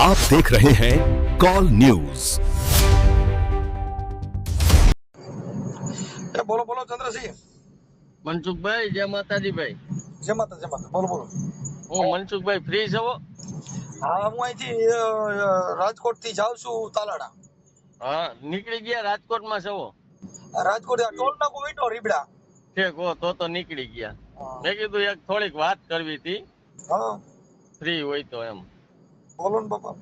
आप देख रहे हैं कॉल न्यूज। બોલો બોલો ચંદ્રસિંહ. મનસુખભાઈ જય માતાજી ભાઈ. જમાતા બોલો બોલો. હું મનસુખભાઈ ફ્રી છો? હા, હું અહીંથી રાજકોટ થી જાઉં છું તાલાડા. હા, નીકળી ગયા રાજકોટમાં છો? રાજકોટ ટોલ નાકો વીટો રીબડા. ઠીક હો તો નીકળી ગયા. મેં કીધું એક થોડીક વાત કરવી હતી, હા ફ્રી હોય તો એમ. બોલો ને બાપા.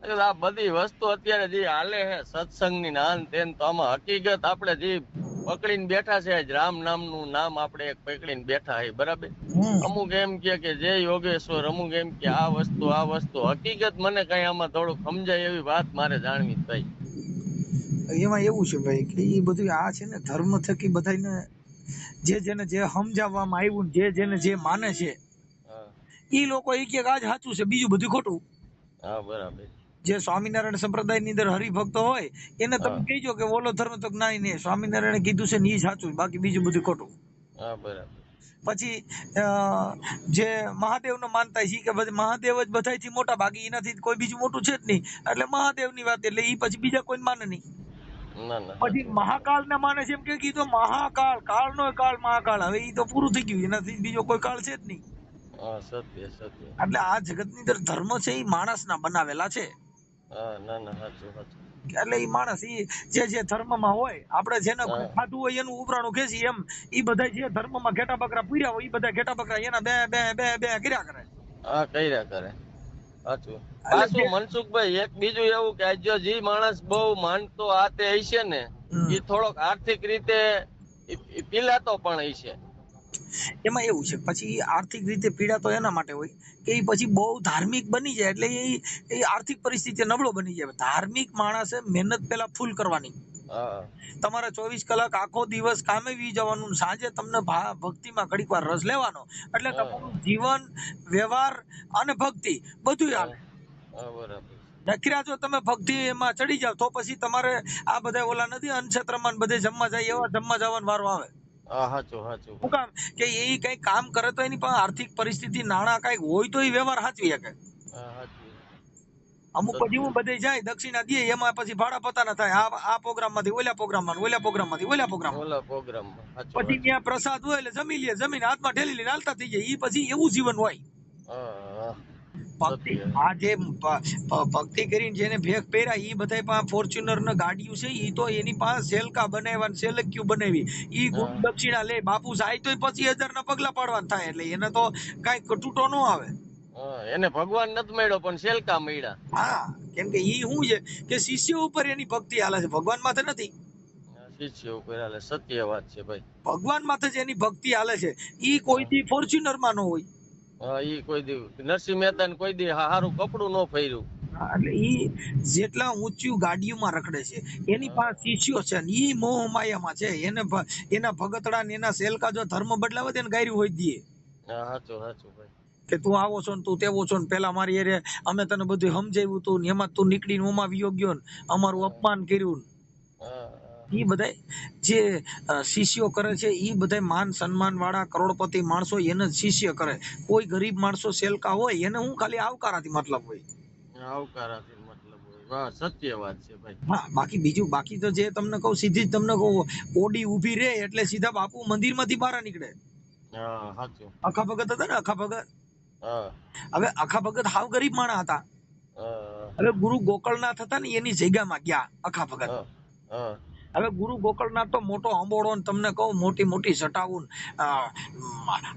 એટલે આ બધી વસ્તુ અત્યારે જે હાલે છે સત્સંગની નાન તેન, તો આમાં હકીકત આપણે જે પકડીને બેઠા છે, આજ રામ નામનું નામ આપણે એક પકડીને બેઠા છે, બરાબર. અમુક એમ કે જય યોગેશ્વર, અમુક એમ કે આ વસ્તુ હકીકત મને કઈ આમાં થોડુંક સમજાય એવી વાત મારે જાણવી છે ભાઈ. એમાં એવું છે ભાઈ કે એ બધું આ છે ને ધર્મ થકી બધાને જેને જે સમજાવવામાં આવ્યું ને જેને જે માને છે હા એ લોકો એ કે આજ સાચું છે, બીજું બધું ખોટું. હા, બરાબર. જે સ્વામિનારાયણ સંપ્રદાય ની અંદર હરિભક્તો હોય એને તમે હા કહેજો કે ઓલો ધર્મ તો ના નહીં, સ્વામિનારાયણ કીધું છે ને એ સાચું, બાકી બીજું બધું ખોટું. હા, બરાબર. પછી જે મહાદેવનો માનતા છે કે બધે મહાદેવ જ બધાયથી મોટા, બાકી એનાથી કોઈ બીજું મોટું છે જ નહીં, એટલે મહાદેવની વાત, એટલે એ પછી બીજા કોઈ માને નહીં. ના ના, પછી સાચું. મહાકાળ ને માને છે, એમ કે કીધું મહાકાળ, કાળનો કાળ મહાકાળ, હવે એ તો પૂરું થઈ ગયું, એનાથી બીજો કોઈ કાળ છે જ નહીં. હા, સત્ય. એટલે આ જગતની અંદર ધર્મ છે એ માણસના બનાવેલા છે. હા, ના ના, સાચું. એટલે એ માણસ જે ધર્મમાં હોય, આપણે જેને હા ખાધું હોય એનું ઉપરાણું ખેંચી, એમ એ બધા જે ધર્મમાં ઘેટા બકરા પૂર્યા હોય એ બધા ઘેટા બકરા એના બે બે બે બે કર્યા કરે. હા, કર્યા કરે. સાચું. એટલે પાછું મનસુખભાઈ એક બીજું એવું કે આજ જે માણસ બહુ માનતો આ તે હશે ને, એ થોડોક આર્થિક રીતે પીલાતો પણ હશે. એમાં એવું છે, પછી આર્થિક રીતે પીડા તો એના માટે હોય કે એ પછી બહુ ધાર્મિક બની જાય, એટલે એ આર્થિક પરિસ્થિતિ નબળો બની જાય. ધાર્મિક માણસે મહેનત પેલા ફૂલ કરવાની. હા તમારે 24 કલાક આખો દિવસ કામે વી જવાનું, સાંજે તમને ભક્તિમાં ઘડીક વાર રસ લેવાનો, એટલે હા તમારું જીવન, વ્યવહાર અને ભક્તિ બધું હા આવે. હા, બરાબર. નખરા જો તમે ભક્તિ એમાં ચડી જાવ તો પછી તમારે આ બધા ઓલા નથી અનક્ષેત્રમાં બધે જમવા જાય એવા જમવા જવાનો વારો આવે. હા, સાચું શું ભાઈ. કામ કે એ કઈ કામ કરે તો એની પાસે આર્થિક પરિસ્થિતિ નાણાં કઈક હોય તો એ વ્યવહાર સાચવી શકે. હા, સાચું. અમુક પછી સત્ય. હું બધે જાય દક્ષિણા દે, એમાં પછી ભાડા પતાના થાય, આ પ્રોગ્રામ માંથી ઓલા પ્રોગ્રામ માં, ઓલા પ્રોગ્રામ માંથી ઓલા પ્રોગ્રામ. ઓલા પ્રોગ્રામમાં પછી સાચું. ત્યાં પ્રસાદ હોય એટલે જમી લે, જમીન હાથમાં ઠેલી લઈને હાલતા થઈ જાય. એ પછી એવું જીવન હોય. હા, ભક્તિ સત્ય. આ જે ભક્તિ કરીને જેને ભેગ પહેર્યા એ બધા પાસે ફોર્ચ્યુનર ને ગાડીઓ છે, એ તો એની પાસે સેલકા બનાવ્યા, સેલક્યુ બનાવી, ઈ ગુરુ હા દક્ષિણા લે, બાપુ જાય તો 25,000 ના પગલા પાડવાના થાય, એટલે એને તો કઈ તૂટો ન આવે. હા, એને ભગવાન નથી મળ્યો પણ શેલકા મળ્યા. હા, કેમ કે ઈ શું છે કે શિષ્ય ઉપર એની ભક્તિ હાલે છે, ભગવાન માથે નથી. શિષ્ય ઉપર હાલે, સત્ય વાત છે ભાઈ. ભગવાન માથે જ એની ભક્તિ હાલે છે. ઈ કોઈ હા દી ફોર્ચ્યુનર માં ન હોય. હા, ઈ કોઈ દી નરસિંહ મહેતા ને કોઈ દી હારું કપડું ન ફેર્યું. એટલે ઈ જેટલા ઊંચી ગાડીઓમાં રખડે છે એની હા પાસે શિષ્યો છે, ઈ મોહ માયામાં છે. એના ભગતડા ને એના સેલકા જો ધર્મ બદલાવે તેને ગાયરું હોય દે હા, સાચું ભાઈ. કે તું આવો છો ને તું તેવો છો ને, પેલા મારી અરે અમે તને બધું સમજાવ્યું તું ને એમાં તું નીકળીને ઓમાં વિયો ગયો ને અમારું હા અપમાન કર્યું. હા ઈ બધા જે શિષ્યો કરે છે ઈ બધા માન સન્માન વાળા કરોડપતિ માણસો એને જ શિષ્ય કરે. કોઈ ગરીબ માણસો સેલકા હોય એને હું ખાલી આવકારાથી મતલબ હોય. આવકારાથી મતલબ હોય. વાહ, સત્ય વાત છે ભાઈ. હા, બાકી તો જે તમને કહું, સીધી જ તમને કહું, ઓડી ઊભી રે એટલે સીધા બાપુ મંદિર માંથી બહાર નીકળે. હા, સાચું. અખા ભગત હતા ને, અખા ભગત. હા હવે અખા ભગત હાવ ગરીબ માણસ હતા. હા હવે ગુરુ ગોકળનાથ હતા ને એની જગ્યામાં ગયા અખા ભગત. હા હા હવે ગુરુ ગોકળનાથ તો મોટો અંબોડો ને તમને કહું મોટી મોટી સટાવું,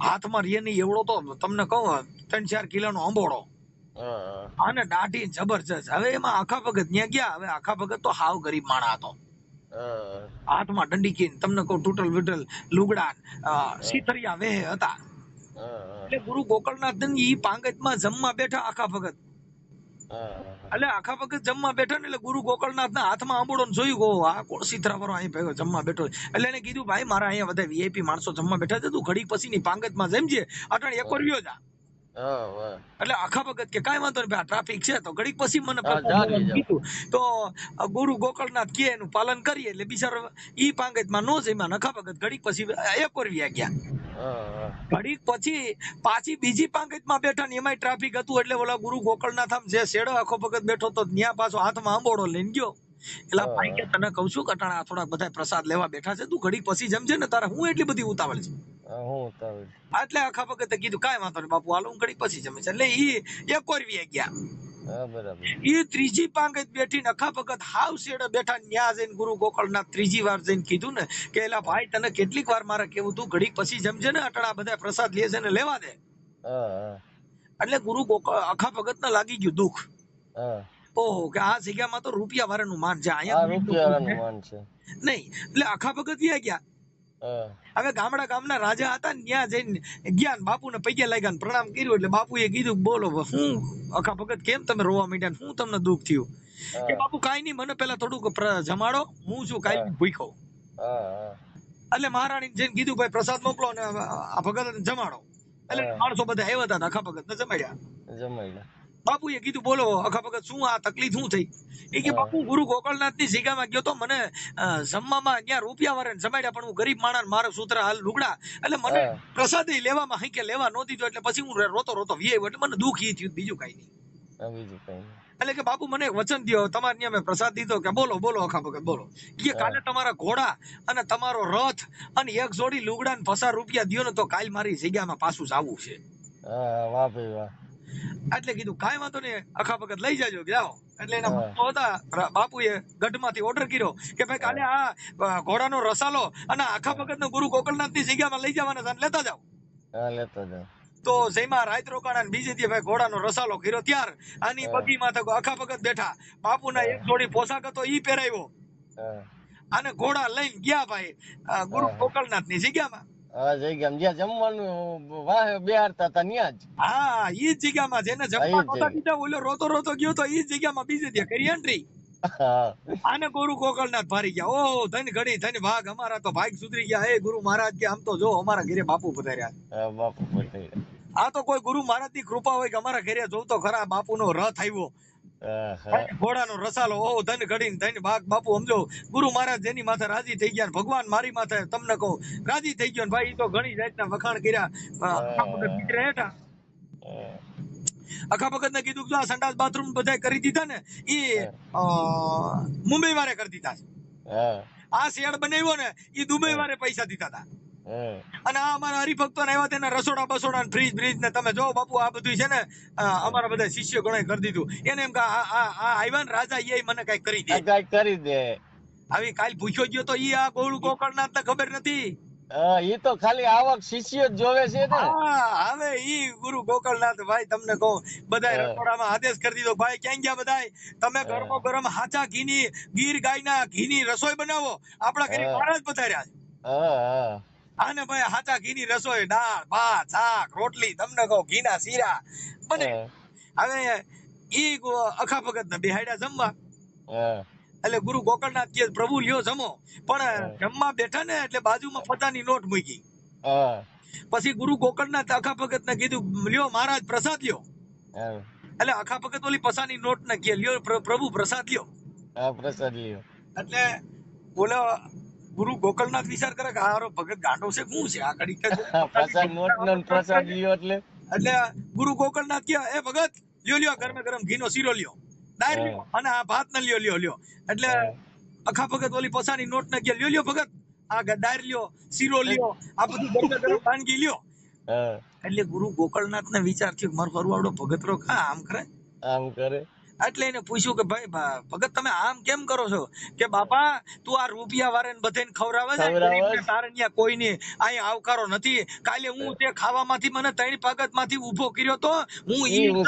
હાથમાં રેની એવડો તો તમને કહું 3-4 કિલોનો અંબોડો હા અને દાઢી જબરજસ્ત. હવે એમાં આખા ભગત ત્યાં ગયા. હવે આખા ભગત તો હાવ ગરીબ માણસ હતો. હા હાથમાં દંડીકી તમને કહું તૂટલ વિટલ લુગડા, સીથરિયા વેહ હતા. હા એટલે ગુરુ ગોકળનાથ ઈ પાંગતમાં જમવા બેઠા આખા ભગત. હા એટલે આખા ભગત જમવા બેઠા ને એટલે ગુરુ ગોકળનાથ ના હાથમાં આંબોડો જોયું ગો આ કોણ સીથરા વાળો અહીં ભેગો જમવા બેઠો. એટલે એને કીધું ભાઈ મારા અહીંયા બધા વીઆઈપી માણસો જમવા બેઠા છે, તું ઘડી પછી ની પાંગતમાં જમજે, અટાણે એક રહ્યો જા. વાહ. એટલે આખા ભગત કે કાંઈ વાંધો નહીં, ટ્રાફિક છે તો ઘડીક પછી મને હા, પ્રસાદ જાવી લેવાનું જાવ. કીધું. તો ગુરુ ગોકળનાથ કે એનું પાલન કરીએ એટલે બિચારો ઈ પાંગતમાં નો જમ્યા. આખા ભગત ઘડીક પછી એક રહ્યા ગયા. હા. ઘડીક પછી પાછી બીજી પાંગતમાં બેઠા ને એમાંય ટ્રાફિક હતું એટલે ઓલા ગુરુ ગોકળનાથ આમ જે શેડો આખો ભગત બેઠો તો ત્યાં પાછો હાથમાં આંબોડો લઈને ગયો. એલા ભાઈ કે તને કહું છું કટાણા થોડા બધા પ્રસાદ લેવા બેઠા છે, તું ઘડીક પછી જમજે ને, તારે હું એટલી બધી ઉતાવળ છે. હું ઉતાવળ. એટલે આખા ભગતે કીધું કાંઈ વાંધો નહીં બાપુ, હાલો હું ઘડીક પછી જમે છે. એટલે ઈ એક વાર વી ગયા. હા બરાબર. ઈ ત્રીજી પાંગત બેઠી ને અખા ભગત હાવ શેડે બેઠા, ન્યા જઈને ગુરુ ગોકળનાથ ત્રીજી વાર જઈને કીધું ને કે એલા ભાઈ તને કેટલીક વાર મારે કેવું, તું ઘડીક પછી જમજે ને, અટણા બધા પ્રસાદ લે છે ને લેવા દે. હા. એટલે ગુરુ ગોકળ અખા ભગત ને લાગી ગયું દુઃખ. હા. ઓહો કે આ જગ્યામાં તો રૂપિયા વાળાનું માન છે, આ અહીંયા રૂપિયાનું માન છે નહીં. એટલે અખા ભગત વ્યા ગયા. હા. હવે ગામના રાજા હતા ને ત્યાં જઈને ગયા, બાપુને પગે લાગ્યા ને પ્રણામ કર્યું. એટલે બાપુએ કીધું બોલો હું અખા ભગત કેમ તમે રોવા માંડ્યા ને શું તમને દુઃખ થયું? કે બાપુ કાઈ નહીં, મને પેલા થોડુંક જમાડો, હું છું કાઈ ભૂખ્યો. હા. એટલે મહારાણી જઈને કીધું ભાઈ પ્રસાદ મોકલો ને આ ભગત જમાડો. એટલે માણસો બધા આવ્યા હતા, અખા ભગત ને જમાડ્યા. બાપુએ કીધું બોલો અખા ભગત શું આ તકલીફ શું થઈ? એ કે બાપુ ગુરુ ગોકળનાથ ની જગ્યામાં ગયો તો, મને જમવામાં ત્યાં રૂપિયા વાળા જમાડ્યા, પણ હું ગરીબ માણસ, મારા સૂત્ર હાલ લુગડા, એટલે મને પ્રસાદ લેવામાં હઈ કે લેવા નો દીધો. એટલે પછી હું રોતો વ્યાયો, એટલે મને દુઃખ ઈ થયું, બીજું કઈ નહીં. એટલે કે બાપુ મને એક વચન દ્યો, તમારે ત્યાં મેં પ્રસાદ દીધો. કે બોલો અખા ભગત બોલો. કે કાલે તમારા ઘોડા અને તમારો રથ અને એક જોડી લુગડા ને 50 રૂપિયા દ્યો ને તો કાલ મારી જગ્યામાં પાછું જાવું છે. વાહ ભાઈ વાહ. એટલે કીધું કાંઈ વાંધો નહીં, અખા ભગત લઈ જાજો જાઓ. એટલે એના ભક્તો હતા, બાપુએ ગઢમાંથી ઓર્ડર કર્યો કે ભાઈ કાલે આ ઘોડાનો રસાલો અને અખા ભગત ને ગુરુ ગોકળનાથ ની જગ્યામાં લઈ જવાના છે, લેતા જાઓ. તો જેમાં રાત રોકાણા ને બીજે દી ભાઈ ઘોડાનો રસાલો કર્યો. ત્યાર આની બગીમાં તો અખા ભગત બેઠા, બાપુના એક જોડી પોશાક હતો ઈ પહેરાવ્યો અને ઘોડા લઈને ગયા ભાઈ ગુરુ ગોકળનાથ ની જગ્યામાં. જ્યાં જમવાનું વાહ બેહારતા હતા ન્યા જ. હા ઈ જગ્યામાં જેને જમવા નહોતા દીધા, ઓલો રોતો ગયો તો ઈ જગ્યામાં બીજે દી કરી એન્ટ્રી. આને ગુરુ ગોકળનાથ ભારી ગયા. ઓહ ધન ઘડી ધન ભાગ, અમારા તો ભાગ સુધરી ગયા. હે ગુરુ મહારાજ કે આમ તો જો અમારા ઘરે બાપુ પધાર્યા. બાપુ પધાર્યા. આ તો કોઈ ગુરુ મહારાજ ની કૃપા હોય કે અમારા ઘરે જોવ તો ખરા બાપુનો રથ આવ્યો, ઘોડાનો રસાલો. ઓહ ધન ઘડી ધન ભાગ, બાપુ સમજો ગુરુ મહારાજ જેની માથે રાજી થઈ ગયા, ભગવાન મારી માથે તમને કહું રાજી થઈ ગયો. ભાઈ તો ઘણી જાતના વખાણ કર્યા. અખા ભગત ને કીધું આ સંડાસ બાથરૂમ બધા કરી દીધા ને એ મુંબઈ વારે કરી દીધા છે. આ શેડ બનાવ્યો ને એ દુબઈ વારે પૈસા દીધા હતા. અને આ અમારા હરિભક્તો ને આવ્યા તેના રસોડા બસોડા ફ્રીજ બ્રીજ ને તમે જો બાપુ આ બધું છે ને અમારા બધા શિષ્ય ગણાય કરી દીધું. એને એમ કે આ આવ્યા ને રાજા એ મને કઈક કરી દે. આવી કાલ પૂછ્યો ગયો તો ઈ આ ગોળું ગોકળનાથ ને ખબર નથી. ઈ તો ખાલી આવક શિષ્ય જ જોવે છે ને. હવે ઈ ગુરુ ગોકળનાથ ભાઈ તમને કહું બધા રસોડામાં આદેશ કરી દીધો, ભાઈ ક્યાં ગયા બધાય, તમે ગરમો ગરમ હાચા ઘીની ગીર ગાયના ઘીની રસોઈ બનાવો. આપણા ઘરે મહારાજ પધાર્યા છે. આને ભાઈ હાચા ઘીની રસોઈ, દાળ ભાત શાક રોટલી તમને કહો ઘીના શીરા બને. હવે ઈ અખા ભગત ને બેહાડ્યા જમવા. એટલે ગુરુ ગોકળનાથ કે પ્રભુ લ્યો જમો, પણ જમવા બેઠા ને એટલે બાજુમાં પચાની નોટ મૂકી. પછી ગુરુ ગોકળનાથ અખા ભગત ને કીધું લ્યો મહારાજ પ્રસાદ લ્યો. એટલે અખા ભગત ઓલી પચાની નોટ ને કે લ્યો પ્રભુ પ્રસાદ લ્યો. પ્રસાદ લ્યો. એટલે બોલો ગુરુ ગોકળનાથ વિચાર કરે કે હારો ભગત ગાંડો છે શું છે આ ઘડી પ્રસાદ લ્યો. એટલે ગુરુ ગોકળનાથ કે એ ભગત લ્યો ગરમે ગરમ ઘીનો શીરો લ્યો, દાળ લ્યો અને આ ભાત ને લ્યો. એટલે અખા ભગત ઓલી પસાની નોટ ને કે લ્યો ભગત આ દાળ લ્યો શીરો લ્યો આ બધું ગરમે ગરમ વાનગી લ્યો. એટલે ગુરુ ગોકળનાથ ને વિચાર થયો મારો ફરવાડો ભગત રો આમ કરે. એટલે એને પૂછ્યું કે ભાઈ ભગત તમે આમ કેમ કરો છો? કે બાપા તું આ રૂપિયા વાળાને બધાને ખવડાવે છે, તારે ત્યાં કોઈ નહીં અહીંયા આવકારો નથી. કાલે હું તે ખાવામાંથી મને 3 પગત માંથી ઉભો કર્યો તો હું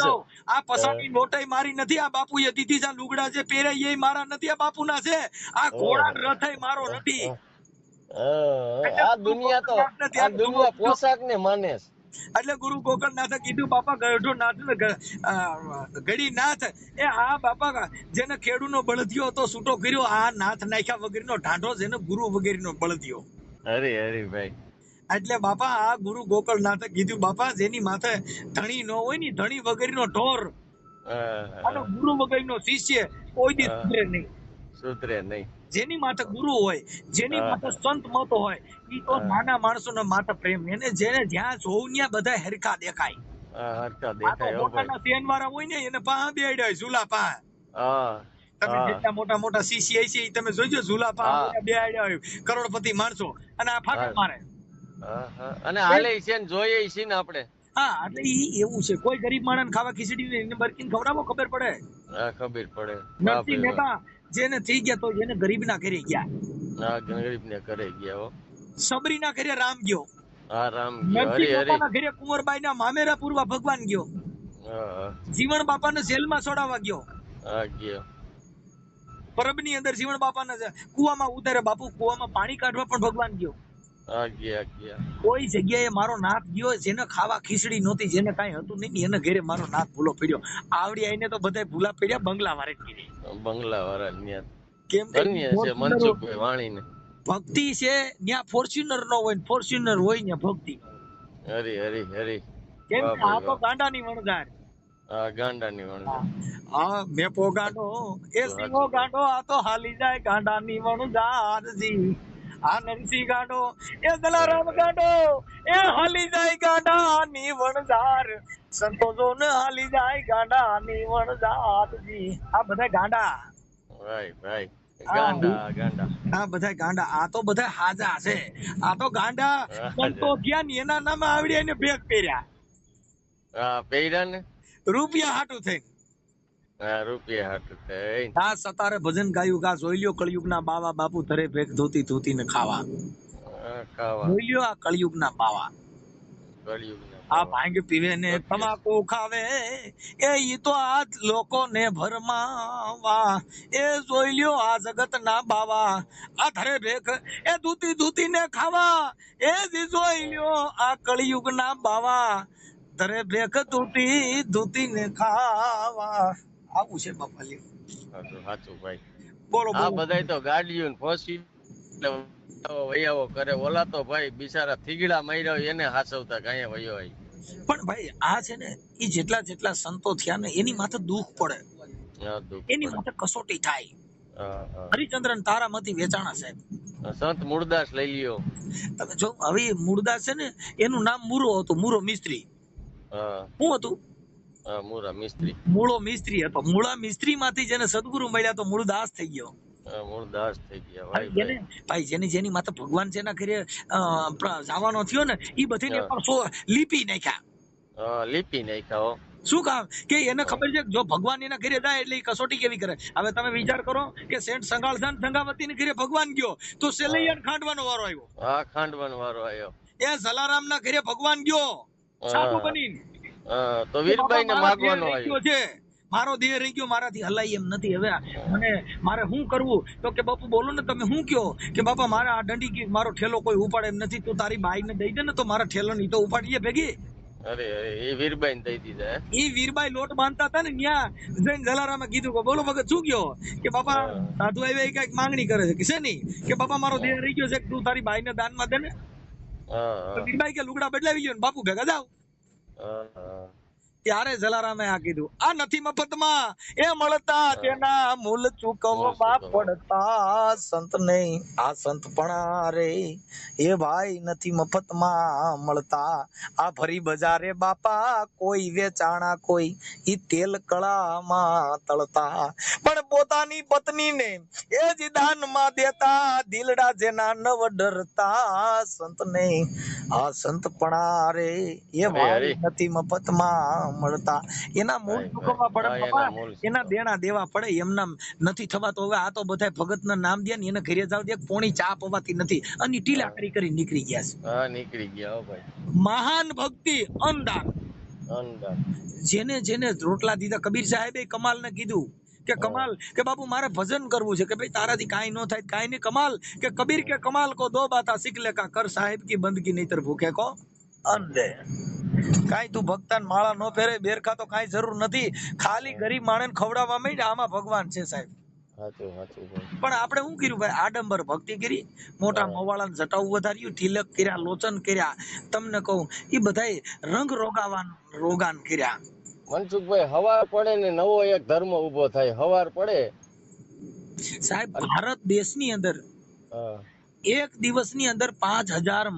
આ પસાની નોટાઈ મારી નથી, આ બાપુએ દીધી છે. લુગડા જે પહેરે એ મારા નથી, આ બાપુના છે. આ ઘોડા રથાઈ મારો નથી. આ દુનિયા પોશાક ને માને. એટલે ગુરુ ગોકળનાથે કીધું બાપા ગઢો નાથ ગડી નાથ એ આ બાપા જેને ખેડૂનો બળદિયો હતો છૂટો કર્યો, આ નાથ નાખ્યા વગેરેનો ઢાંઢો જેને ગુરુ વગેરેનો બળદિયો. અરે ભાઈ. એટલે બાપા આ ગુરુ ગોકળનાથે કીધું બાપા જેની માથે ધણી ન હોય ને ધણી વગેરેનો ઢોર અને ગુરુ વગેરેનો શિષ્ય કોઈ દી સુધરે નહીં. સુધરે નહીં. જેની માથે ગુરુ હોય, જેની હા, માથે હા. સંત મતો હોય, ઈ તો હા. નાના માણસોને માથે પ્રેમ. એને જેને જ્યાં જોવું ત્યાં બધા હરખા દેખાય. હરખા આ તો દેખાય હો ભાઈ. મોટાના સેનવાળા હોય ને એને પા બેડ્યા હોય ઝૂલા પા. હા તમે હા જેટલા મોટા મોટા સીસી છે તમે જોજો ઝૂલા પા હા બેડ્યા હોય કરોડપતિ માણસો અને આ ફાકા હા મારે. હા હા. અને હાલે છે ને જોઈએ છે ને આપણે. હા એટલે ઈ એવું છે. કોઈ ગરીબ માણસ ખાવા ખીચડી ને એને બરકીને ખવડાવો ખબર પડે. હા ખબર પડે. વાહ નરસિંહ ભાઈ વાહ. મહેતા જેને થઈ ગયા તો એને ગરીબના ઘરે ગયા. હા ગરીબ ને કરે ગયા હો. સબરીના ઘરે રામ ગયો. હા રામ ગયો. નરસિંહ હરી હરી. મહેતાના ઘરે કુંવરબાઈના મામેરા પૂરવા ભગવાન ગયો. હા હા જીવણ બાપાને જેલમાં છોડાવવા ગયો. હા ગયો. પરબની અંદર જીવણ બાપાને કુવામાં ઉતારે. બાપુ કુવામાં પાણી કાઢવા પણ ભગવાન ગયો. હા ગયા ગયા. કોઈ જગ્યાએ મારો નાથ ગયો જેને ખાવા ખીચડી નહોતી, જેને કાંઈ હતું નહીં, એને ઘરે મારો નાથ ભૂલો પડ્યો. આવડી આઈને તો બધા ભૂલા પડ્યા બંગલા વાળે ઘરે. બંગલા વાળા ન્યા કેમ કે ધન્ય છે મનસુખભાઈ વાણીને. ભક્તિ છે ત્યાં ફોર્ચ્યુનર નો હોય, ફોર્ચ્યુનર હોય ને ભક્તિ. હરી હરી હરી. કેમ વાહ કે આ ભાઈ તો વાહ. ગાંડાની વણઝાર. હા ગાંડાની વણઝાર. આ મેપો ગાંડો એ તો સિંહો સાચું ભાઈ. ગાંડો આ તો હાલી જાય ગાંડાની વણઝારજી. આ નરસિંહ ગાંડો એ દલારામ ગાંડો એ હાલી જાય ગાંડાની વણઝાર. સંતો જો ને હાલી જાય ગાંડાની વણઝારજી. આ બધા ગાંડા. ભાઈ ભાઈ. આ ગાંડા ગાંડા. આ બધા ગાંડા. આ તો બધા હાજા છે. આ તો ગાંડા સંતો ગયા ને એના નામે આવડ્યા ને ભેગ પહેર્યા હા પહેર્યા ને. રૂપિયા હાટું થઈ. હા રૂપિયા હાટું થઈ. આ સતારે ભજન ગાયું કા જોઈ લ્યો કળિયુગના બાવા બાપુ ધરે ભેગ ધોતી ધોતી ને ખાવા. ખાવા. જોઈ લ્યો આ કળિયુગના બાવા. કળિયુગના આ બાવા. ભાંગ પીવે ને સત્ય. તમાકુ ખાવે એ ઈ તો આ લોકોને ભરમાવા. એ જોઈ લ્યો આ જગતના બાવા. આ ધરે ભેગ એ ધૂતી ધૂતી ને ખાવા. એ જી જોઈ લ્યો આ કળિયુગના બાવા. ધરે ભેગ ધૂતી ધૂતી ને ખાવા. આવું છે બાપા લ્યો. સાચું સાચું ભાઈ. બોલો આ બોલો. બધાય તો ગાડીઓ ને ફોસી વૈયાવો કરે. ઓલા તો ભાઈ બિચારા થીગડા માર્યા હોય એને હાચવતા કાંઈ વયો હોય. પણ ભાઈ આ છે ને એ જેટલા જેટલા સંતો થયા ને એની માથે દુઃખ પડે, હા દુઃખ એની પડે. માથે કસોટી થાય. હા હા. હરિચંદ્રન તારામતી વેચાણા સાહેબ. સંત મૂળદાસ લઈ લ્યો. તમે જો હવે મૂળદાસ છે ને એનું નામ મૂરો હતું. મૂરો મિસ્ત્રી. હા શું હતું? હા મૂરા મિસ્ત્રી. મૂળો મિસ્ત્રી હતો. મૂળા મિસ્ત્રી માંથી જેને સદગુરુ મળ્યા તો મૂળદાસ થઈ ગયો. હા મૂળદાસ થઈ ગયા અને ભાઈ જેને ભાઈ જેની માથે ભગવાન જેના ઘરે જવાનો થયો ને એ બધીને હા. પણ લીપી નાખ્યા. હા લીપી નાખ્યા હો. શું કામ કે એને ખબર છે કે જો ભગવાન એના ઘરે જાય એટલે ઈ કસોટી કેવી કરે. હવે તમે વિચાર કરો કે સેઠ સંગાળસાન સંગાવતી ઘરે ભગવાન ગયો તો સેલૈયાને ખાંડવાનો વારો આવ્યો. હા ખાંડવાનો વારો આવ્યો. એ જલારામ ના ઘરે ભગવાન ગયો સાધુ હા બનીને. હા તો કે બાપા વીરબાઈ ને મારો દેહ માગવાનો રહી આવ્યો. ગયો છે, મારો દેહ રહી ગયો, મારાથી હલાય એમ નથી. હવે મને મારે શું કરવું? તો કે બાપુ બોલો ને તમે શું કયો? કે બાપા મારા આ દંડી કે મારો ઠેલો કોઈ ઉપાડે એમ નથી. તું તારી બાઈને દઈ દે ને તો મારા ઠેલો ની તો ઉપાડીએ ભેગી. અરે અરે એ વીરબાઈ ને દઈ દીધા હે. ઈ વીરબાઈ લોટ બાંધતા હતા ને ત્યાં જઈને જલારામે કીધું કે બોલો ભગત શું કયો? કે બાપા સાધુ આવ્યા કઈક માંગણી કરે છે કે છે નહીં કે બાપા મારો દેહ રહી ગયો છે તું તારી બાઈને દાનમાં દે ને. તો હા વીરબાઈ કે લુગડા બદલાવી લ્યો ને બાપુ ભેગા જાવ. હા હા. ત્યારે જલારામે આ કીધું આ નથી મફતમાં એ મળતા તેના મૂલ ચૂકવવા પડતા. સંત નહીં આ સંત પણ રે એ ભાઈ નથી મફતમાં મળતા. આ ભરી બજારે બાપા કોઈ વેચાણા કોઈ ઈ તેલ કળામાં તળતા. પણ પોતાની પત્નીને એ જ દાનમાં દેતા દિલડા જેના નવ ડરતા. સંત નહીં આ સંત પણ રે એ ભાઈ નથી મફતમાં મળતા. એના મૂળ ચૂકવવા પડે બાપા. એના દેણા દેવા પડે. એમના નથી થવા તો હવે આ તો બધા ભગત ના નામ દે ને એને ઘરે જાવ દે પોણી ચા પવાતી નથી અને ટીલા કરી નીકળી ગયા છે. હા નીકળી ગયા હો ભાઈ. મહાન ભક્તિ અંધાર. અંદર. જેને જેને રોટલા દીધા કબીર સાહેબે કમાલ ને કીધું કે કમાલ કે બાપુ મારે ભજન કરવું છે. કે ભાઈ તારાથી કાંઈ ન થાય કાંઈ નહીં. કમાલ કે કબીર કે કમાલ કો દો બાતા શીખ લે કા કર સાહેબ કી બંદગી નહીતર ભૂખે કો અંધે. કાંઈ તું ભક્તાન માળા નો પહેરે બેરખા તો કાંઈ જરૂર નથી. ખાલી ગરીબ માણસ ખવડાવવા માંડ આમાં ભગવાન છે સાહેબ. સાચું સાચું ભાઈ. પણ આપણે શું કર્યું ભાઈ? આડંબર ભક્તિ કરી, મોટા મોવાળાને જટાવું વધાર્યું, તિલક કર્યા, લોચન કર્યા. તમને કહું એ બધાય રંગ રોગાન કર્યા. મનસુખભાઈ હવાર પડે ને નવો એક ધર્મ ઉભો થાય. હવાર પડે સાહેબ ભારત દેશની અંદર હા, એક દિવસની અંદર 5000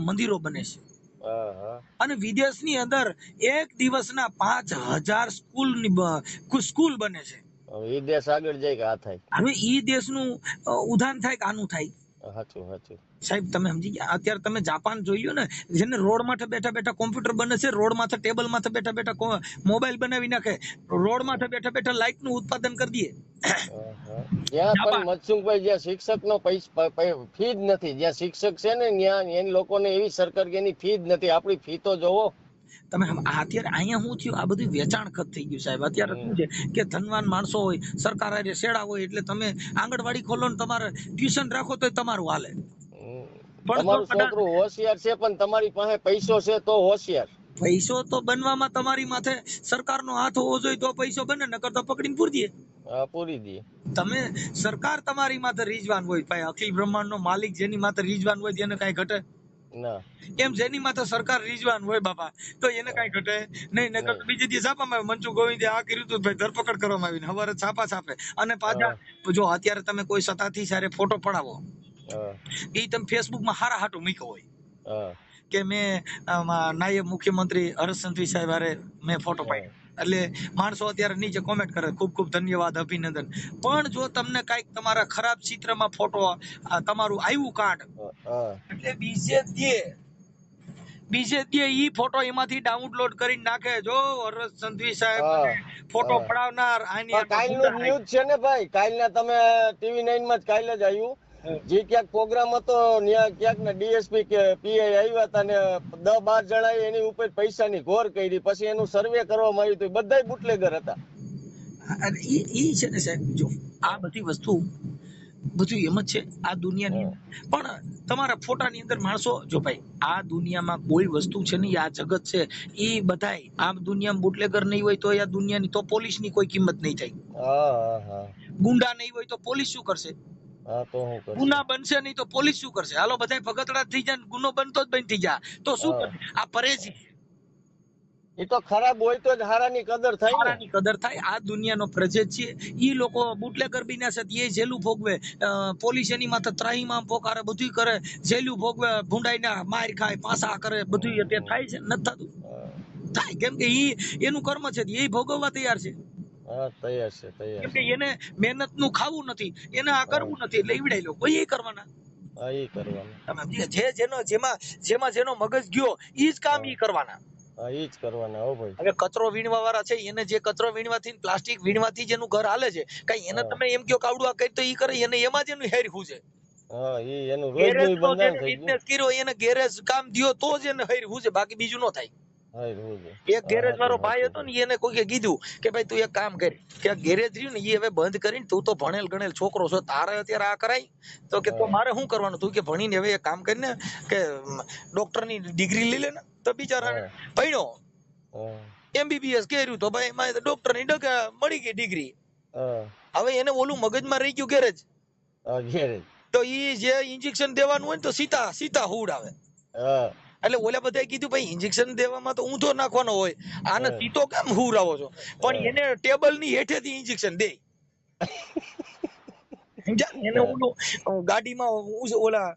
મંદિરો બને છે હા, હા. અને વિદેશની અંદર એક દિવસના 5000 સ્કૂલ બને છે. હવે ઈ દેશ આગળ જાય કે આ થાય? હવે ઈ દેશનું ઉદાહરણ થાય કે આનું થાય? સાચું સાચું. સાહેબ તમે સમજી ગયા? અત્યારે તમે જાપાન જોઈ લો ને, જેને રોડ માથે બેઠા બેઠા કોમ્પ્યુટર બને છે, રોડ માથે ટેબલ માથે બેઠા બેઠા મોબાઈલ બનાવી નાખે, રોડ માથે બેઠા બેઠા લાઇટ નું ઉત્પાદન કરી દે. જ્યાં પણ જાપાન. મનસુખભાઈ, જ્યાં શિક્ષક નો ફી જ નથી, જ્યાં શિક્ષક છે ને ત્યાં એની લોકોને એવી સરકાર કે એની ફી જ નથી. આપણી ફી તો જોવો. તમે અત્યારે અહીંયા શું થયું? આ બધું વેચાણ ખત થઈ ગયું સાહેબ. અત્યારે શું છે કે ધનવાન માણસો હોય, સરકાર હારે શેડા હોય, એટલે તમે આંગણવાડી ખોલો ને તમારે ટ્યુશન રાખો તો તમારું હાલે. પણ તમારું છોકરું હોશિયાર છે પણ તમારી પાસે પૈસો છે તો હોશિયાર. પૈસો તો બનવામાં તમારી માથે સરકારનો હાથ હોવો જોઈએ તો પૈસો બને, નકર તો પકડીને પૂરી દે. હા, પૂરી દે. તમે સરકાર તમારી માથે રીઝવાન હોય, ભાઈ અખિલ બ્રહ્માંડ નો માલિક જેની માથે રીઝવાન હોય તેને કઈ ઘટે ના? એમ જેની માથે સરકાર રીઝવાન હોય બાપા, તો એને કઈ ઘટે નહીં. નકર તો બીજે દિવસ છાપામાં મનસુખ ગોવિંદે આ કર્યું હતું ભાઈ, ધરપકડ કરવામાં આવીને હવારે છાપા છાપે. અને પાછા જો અત્યારે તમે કોઈ સતાથી સારે ફોટો પડાવો, એ તમે ફેસબુકમાં હારા હાટું મૂક્યો હોય કે મેં નાયબ મુખ્યમંત્રી હર્ષ સંઘવી સાહેબ હારે મેં ફોટો પાડ્યો, એટલે માણસો અત્યારે નીચે કોમેન્ટ કરે ખૂબ ખૂબ ધન્યવાદ, અભિનંદન. પણ જો તમને કઈક તમારા ખરાબ ચિત્રમાં ફોટો તમારું આવ્યું કાર્ડ, એટલે બીજે દે ઈ ફોટો એમાંથી ડાઉનલોડ કરીને નાખે. જો હર્ષ સંઘવી સાહેબ ફોટો પડાવનાર આની કાલનું ન્યૂઝ છે ને ભાઈ, કાલના તમે TV9 માં જ કાલે જ આવ્યું. જે ક્યાંક પ્રોગ્રામ હતો ત્યાં ક્યાંક ના ડીએસપી કે પીઆઈ આવ્યા હતા ને 10-12 જણા એની ઉપર પૈસાની ઘોર કરી. પછી એનું સર્વે કરવામાં આવ્યું તો બધાય બુટલેગર હતા. ઈ છે ને સાહેબ, જો આ બધી વસ્તુ બધું એમ જ છે આ દુનિયાની. પણ તમારા ફોટાની અંદર માણસો, જો ભાઈ આ દુનિયામાં કોઈ વસ્તુ છે ને, આ જગત છે, એ બધાય આ દુનિયામાં બુટલેગર નહીં હોય તો આ દુનિયાની તો પોલીસની કોઈ કિંમત નહીં થાય. ગુંડા નહીં હોય તો પોલીસ શું કરશે? ગુના બનશે નહીં તો પોલીસ શું કરશે? હાલો બધા ભગતડા થઈ જાય, ગુનો બનતો જ બંધ થઈ જાય તો શું કરશે? આ પરેજી. એ તો ખરાબ હોય તો જ હારાની કદર થાય. હારાની કદર થાય. આ દુનિયાનો પ્રજેત છે. ઈ લોકો બુટલેગર બીના છે એ જેલું ભોગવે, પોલીસ એની માથે ત્રાહીમામ પોકારે, બધું કરે, જેલું ભોગવે, ભૂંડાઈના માર ખાય, પાસા કરે, બધું તે થાય છે? નથી થતું? થાય, કેમ કે ઈ એનું કર્મ છે, એ ભોગવવા તૈયાર છે. કેમ કે એને મહેનત નું ખાવું નથી, એને આ કરવું નથી, એટલે ઈવડાઈ લો કોઈ કરવાના. જેમાં જેનો મગજ ગયો ઈ જ કામ ઈ કરવાના. હવે કચરો વીણવા વાળા છે, એને જે કચરો વીણવાથી પ્લાસ્ટિક વીણવાથી જેનું ઘર હાલે છે, કઈ એને તમે એમ કયો કાવડું આ કરી તો ઈ કરે? એને એમાં જ એનું હેરખું છે. બિઝનેસ કર્યો એને ગેરેજ કામ દ્યો તો જ એને હેરખું છે, બાકી બીજું ન થાય. એક ગેરેજ વાળો ભાઈ હતો ને, એને કોઈએ કીધું કે ભાઈ તું એક કામ કર, કે ગેરેજ રહ્યું ને એ હવે બંધ કરીને, તું તો ભણેલ ગણેલ છોકરો છો, તારે અત્યારે આ કરાય તો કે તો મારે શું કરવાનું? તું કે ભણીને હવે એક કામ કરીને કે ડોક્ટરની ડિગ્રી લઈ લે ને. તો બિચારા ભણ્યો, MBBS કર્યું તો ભાઈ એમાં ડોક્ટરની મળી ગઈ ડિગ્રી. હવે એને ઓલું મગજમાં રહી ગયું ગેરેજ, તો ઈ જે ઇન્જેક્શન દેવાનું હોય ને તો સીતા હુડ આવે. એટલે ઓલા બધાએ કીધું ભાઈ ઇન્જેક્શન દેવામાં તો ઊંધો નાખવાનો હોય, આને સીતો કેમ હુરાવો છો? પણ એને ટેબલ ની હેઠેથી ઇન્જેક્શન દે. એને ઓલું ગાડીમાં ઓલા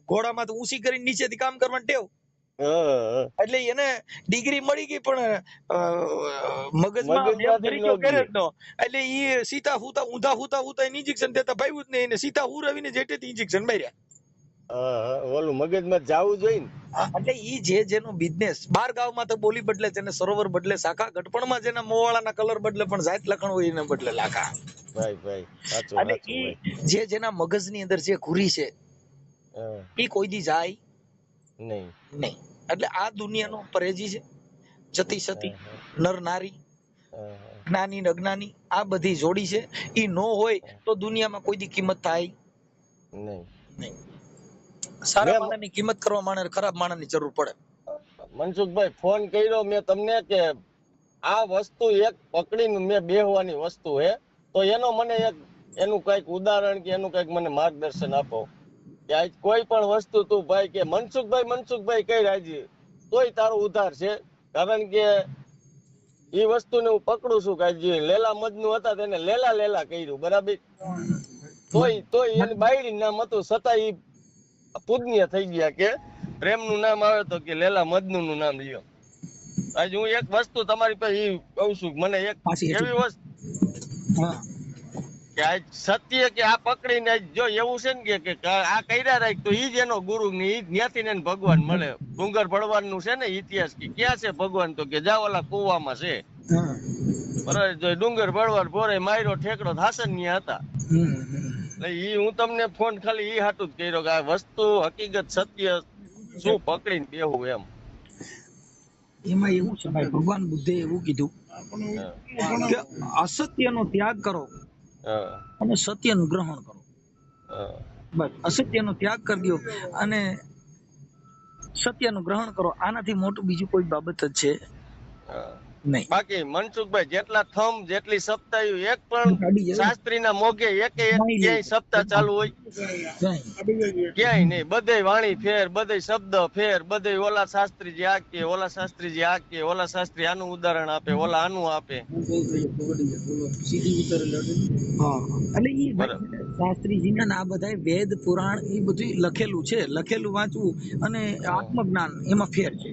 ઘોડામાં ઊંચી કરીને નીચેથી કામ કરવાની ટેવ, એટલે એને ડિગ્રી મળી ગઈ પણ મગજમાં એટલે ઈ સીતા હુતા ઊંધા હુતા ઇન્જેક્શન દેતા ભાઈ જ નહીં, એને સીતા હુરાવીને જેટેથી ઇન્જેક્શન માર્યા. ઓલું મગજમાં જાવું જોઈએ ને. એટલે ઈ જે જેનો બિઝનેસ 12 ગામમાં તો બોલી બદલે, જેને સરોવર બદલે શાખા, ગટપણમાં જેના મોવાળાના કલર બદલે પણ જાત લખણ હોય એને બદલે લાખા. એટલે ઈ જે જેના મગજની અંદર જે ઘૂરી છે ઈ કોઈ દી જાય નહીં. એટલે આ દુનિયાનો પરેજી છે. જતી સતી, નર નારી, જ્ઞાની ને અજ્ઞાની, આ બધી જોડી છે. ઈ નો હોય તો દુનિયામાં કોઈ દી કિંમત થાય નહીં. સારા માણસની કિંમત કરવા માટે ખરાબ માણસની જરૂર પડે. મનસુખભાઈ, ફોન કર્યો મેં તમને કે આ વસ્તુ એક પકડીને મેં બેહવાની વસ્તુ હે, તો એનો મને એનું કઈક ઉદાહરણ કે એનું કઈક મને માર્ગદર્શન આપો કે આજ કોઈ પણ વસ્તુ તું ભાઈ કે મનસુખભાઈ કઈ રાજી તોય તારો ઉધાર છે. કારણ કે એ વસ્તુને હું પકડું છું કે જે લેલા મજનુ હતા તેને લેલા કર્યું, બરાબર? તોય એની બાયડી નામ હતું છતાં ઈ પૂજનીય થઈ ગયા કે પ્રેમનું નામ આવે તો કે લેલા મજનુ નું નામ લ્યો. આજે હું એક વસ્તુ તમારી પાસે ઈ કહું છું, મને એક પાછી એવી વસ્તુ હા કે આ સત્ય કે આ પકડીને જો એવું છે ને કે આ કર્યા રાખ તો ઈ જ એનો ગુરુ ને ઈ જ્ઞાતિ ને ભગવાન મળે. ડુંગર ભળવાન નું છે ને ઇતિહાસ કે ક્યાં છે ભગવાન તો કે જા ઓલા કુવામાં છે. હા બરાબર. જો ડુંગર ભળવાન ભોરે માર્યો ઠેકડો હાસન ન્યા હતા. એટલે ઈ હું તમને ફોન ખાલી ઈ હાટું જ કર્યો કે આ વસ્તુ હકીકત સત્ય શું પકડીને બેહું એમ. એમાં એવું છે ભાઈ, ભગવાન બુદ્ધે એવું કીધું કે અસત્યનો ત્યાગ કરો હા, અને સત્યનું ગ્રહણ કરો. હા, બસ અસત્યનો ત્યાગ કરી દો અને સત્યનું ગ્રહણ કરો. આનાથી મોટું બીજું કોઈ બાબત જ છે હા. નહીં. બાકી મનસુખભાઈ જેટલા થમ જેટલી સપ્તાહ એક પણ શાસ્ત્રીના મોગે એકે એક ક્યાંય સપ્તાહ ચાલુ હોય ક્યાંય નહીં. બધે વાણી ફેર, બધે શબ્દ ફેર, બધે ઓલા શાસ્ત્રીજી આ કે, ઓલા શાસ્ત્રીજી આ કે, ઓલા શાસ્ત્રી આનું ઉદાહરણ આપે, ઓલા આનું આપે. હા એટલે ઈ શાસ્ત્રીજીના આ બધા વેદ પુરાણ એ બધું લખેલું છે. લખેલું વાંચવું અને આત્મજ્ઞાન એમાં ફેર છે.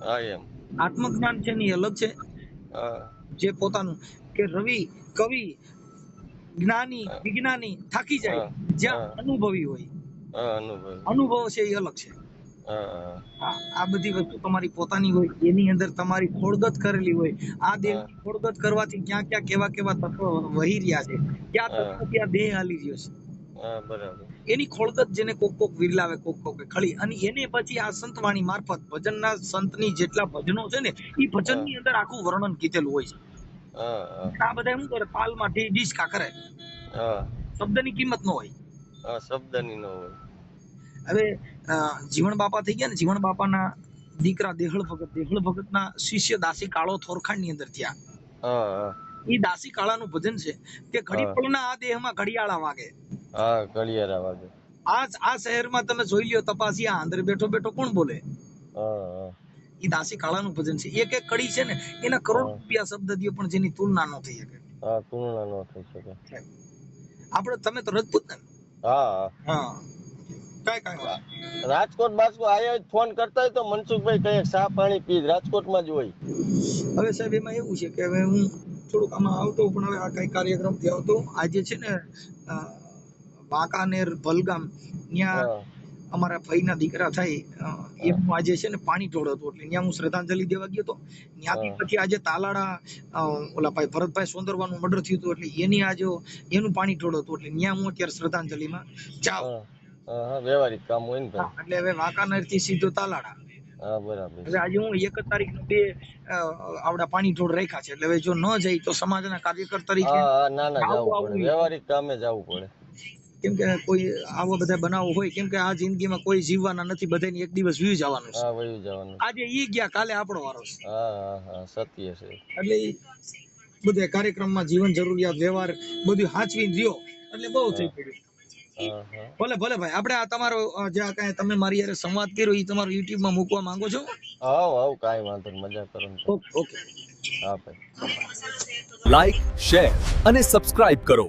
હા એમ. આત્મજ્ઞાન છે ને અલગ છે. હા, જે પોતાનું કે રવિ કવિ જ્ઞાની વિજ્ઞાની થાકી જાય જ્યાં અનુભવી હોય. હા, અનુભવ છે એ અલગ છે. હા, આ બધી વસ્તુ તમારી પોતાની હોય, એની અંદર તમારી ખોળગત કરેલી હોય. આ દેહની ખોળગત કરવાથી ક્યાં ક્યાં કેવા કેવા તત્વો વહી રહ્યા છે, ક્યાં તત્વો ત્યાં દેહ હાલી રહ્યો છે. હા, બરાબર. એની ખોળગત જેને કોક કોક વિરલાવે, કોક કોક ખળી, અને એને પછી આ સંતવાણી મારફત ભજનના સંતની જેટલા ભજનો છે ને એ ભજનની અંદર આખું વર્ણન કીધેલું હોય છે. આ બધા શું કરે, તાલમાં ડીસકા કરે, શબ્દની કિંમત ન હોય. શબ્દની ન હોય. હવે જીવણ બાપા થઈ ગયા ને, જીવણ બાપાના દીકરા દેહળ ભગત, દેહળ ભગતના શિષ્ય દાસી કાળો થોરખાણ ની અંદર થયા. એ દાસી કાળાનું ભજન છે કે ઘડી પળના આ દેહમાં ઘડિયાળા વાગે. હા, ઘડિયાળા વાગે. આ શહેરમાં તમે જોઈ લ્યો, તપાસિયા અંદર બેઠો બેઠો કોણ બોલે? એ દાસી કાળાનું ભજન છે. એક એક કડી છે ને એના કરોડ રૂપિયા શબ્દ દ્યો પણ જેની તુલના ન થઈ શકે. હા, તુલના ન થઈ શકે. આપણે તમે તો રજપૂત ને? હા હા. રાજકોટ બાજુ આયા ફોન કરતા હોય તો મનસુખભાઈ કઈ ચા પાણી પી રાજકોટમાં જ હોય. હવે સાહેબ એમાં એવું છે કે હવે હું થોડુંક આમાં આવતો, પણ હવે આ કઈ કાર્યક્રમથી આવતો. આજે છે ને વાંકાનેર ભલગામ ત્યાં અમારા ભાઈના દીકરા થાય એમનું આજે છે ને પાણી ઢોળ હતું, એટલે ત્યાં હું શ્રદ્ધાંજલિ દેવા ગયો હતો. ત્યાંથી પછી આજે તાલાડા ઓલા ભાઈ ભરતભાઈ સોંદરવાનું મર્ડર થયું હતું, એટલે એની આજે એનું પાણી ઢોળ હતું, એટલે ત્યાં હું અત્યારે શ્રદ્ધાંજલિમાં જાઉં. વ્યવહારિક કામ હોય ને ભાઈ. એટલે હવે વાંકાનેર થી સીધો તાલાડા. હા, બરાબર. એટલે આજે હું 1 તારીખ નું 2 આવડા પાણી ઢોળ રાખ્યા છે. એટલે હવે જો ન જાય તો સમાજના કાર્યકર તરીકે ના જવું પડે, વ્યવહારિક કામે જવું પડે. કેમ કે કોઈ આવા બધા બનાવો હોય, કેમ કે આ જિંદગીમાં કોઈ જીવવાના નથી, બધાને એક દિવસ વીવી જવાનું છે. વયું જવાનું. આજે ઈ ગયા, કાલે આપણો વારો છે. હા, સત્ય છે. એટલે બધા કાર્યક્રમમાં જીવન જરૂરિયાત વ્યવહાર બધું હાચવીને રહ્યો એટલે બહુ થઈ પડ્યું. ભલે ભલે ભાઈ, આપણે આ તમારો જે કાંઈ તમે મારી યારે સંવાદ કર્યો એ તમારો YouTube માં મૂકવા માંગો છો? હા, કાંઈ વાંધો નહીં, મજા કરો. ઓકે. હા ભાઈ. લાઈક, શેર અને સબસ્ક્રાઇબ કરો